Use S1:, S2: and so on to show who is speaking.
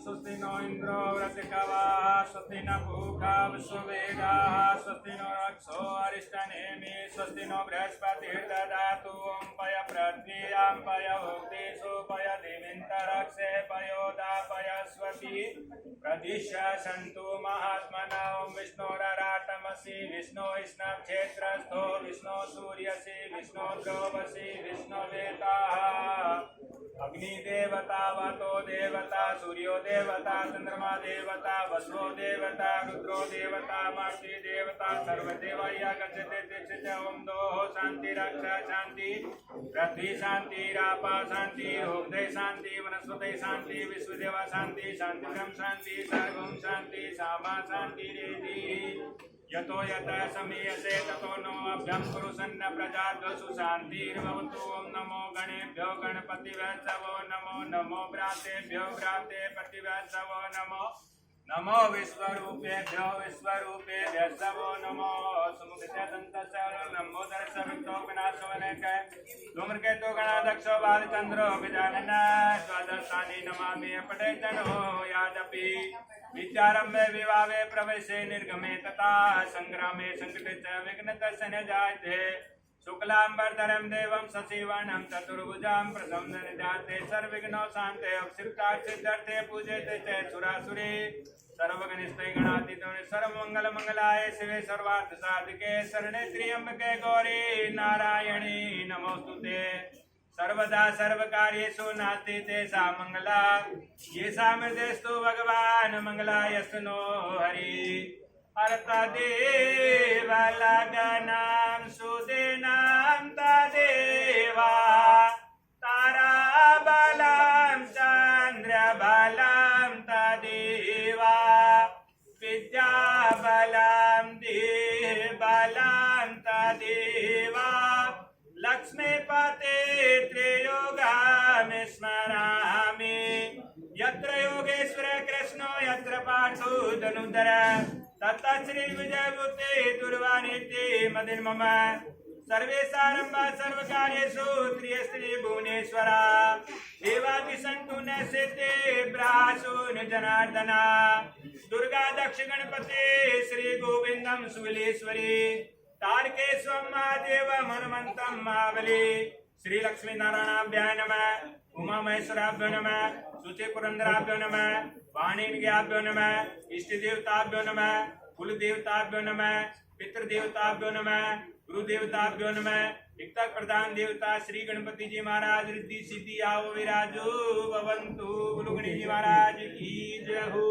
S1: स्वस्ति नो इंद्रो वृत्रकवा स्वस्ति न पूषा विश्ववेदाः स्वस्ति नो रक्षो अरिष्टनेमि स्वस्ति नो बृहस्पतिर्ददातु ॐ पय पृथ्व्यां पय उक्तेषु पय दिविन्तरक्षे पयोदापयस्वति प्रदिश्य सन्तु महात्मना ॐ विष्णोरराटमसि विष्णो स्नक्षेत्रस्थो विष्णो सूर्यसि विष्णो द्रवसि विष्णुवेताः अग्निदेवता वतो देवता सूर्यो देवता चंद्रमा देवता वसुओ देवता रुद्रो देवता मार्ति देवता सर्वदेवाय गच्छते दीक्षित ओम दोः शांति रक्षा शांति पृथ्वी शांति रापा शांति उदय शांति वनस्पति शांति विश्वदेवा शांति शांतिक्रम शांति सर्वं शांति सामा शांति रेधि यतो यत समीयसे ततो नो अभ्यं कुरुसन्न प्रजाद्वसु शान्तिर्भवतु ओम नमो गणेभ्यो गणपतिवत्सवो नमो नमो भ्रातेभ्यो भ्रातेपतिवत्सवो नमो नमो विश्वरूपेभ्यो विश्वरूपेभ्यस्सवो नमो सुमुखदन्तस्य लम्बोदरस्य विक्तो विनाशवनक धूम्रकेतु गणाध्यक्षो बालचन्द्रो गजानन द्वादशानि नमामि पठेतनो यादपि विचारम्भे विवाहे प्रवेशे निर्गमे तथा संग्रामे संकटे च विघ्नतस्य न जायते शुक्लांबरधरं देवं शशिवर्णं चतुर्भुजां प्रसन्नं जाते सर्वविघ्नों शान्ते अक्षरसिद्ध्यर्थे पूजेते च सुरासुरे सर्वगणिस्ते गणातीतो सर्वमंगलमंगलाय शिवे सर्वार्थसाधिके शरणे त्र्यंबके गौरी नारायणी नमोस्तुते सर्वदा सर्वकार्येषु नास्ति तेषां मंगला येषां हृदयस्तु भगवान् मंगलायस्तु नो हरि अर्तदेवलगनां सुदेनां तदेवा ताराबलं चन्द्रबलं तदेवा विद्याबलं देहबलं तदेवा लक्ष्मीपते त्रियोगामि स्मरामि यत्र योगेश्वर कृष्णो यत्र पार्थो धनुधर तत्र श्री विजयभूते दुर्वाणीति मदिर्मम सर्वेशारम्भा सर्वकार्येषु त्रियस्त्री भुवनेश्वरा देवादिसन्तु न सेते ब्रासो न जनार्दना दुर्गा दक्ष गणपते श्री गोविन्दं सुविलेश्वरी तारकेश्वरं महादेव हनुमन्तं महाबली श्री लक्ष्मी नारायणाभ्याय नमः उमा महेश्वराभ्यो नमः शुचि पुरंदराभ्यो नमः वाणिज्ञाभ्यो नमः इष्ट देवताभ्यो नमः कुल देवताभ्यो नमः पितृदेवताभ्यो नमः गुरु देवताभ्यो नमः इक्तक प्रधान देवता श्री गणपति जी महाराज रिद्धि सिद्धि आओ विराजो भवन्तु गुरु गणेश जी महाराज की जय हो।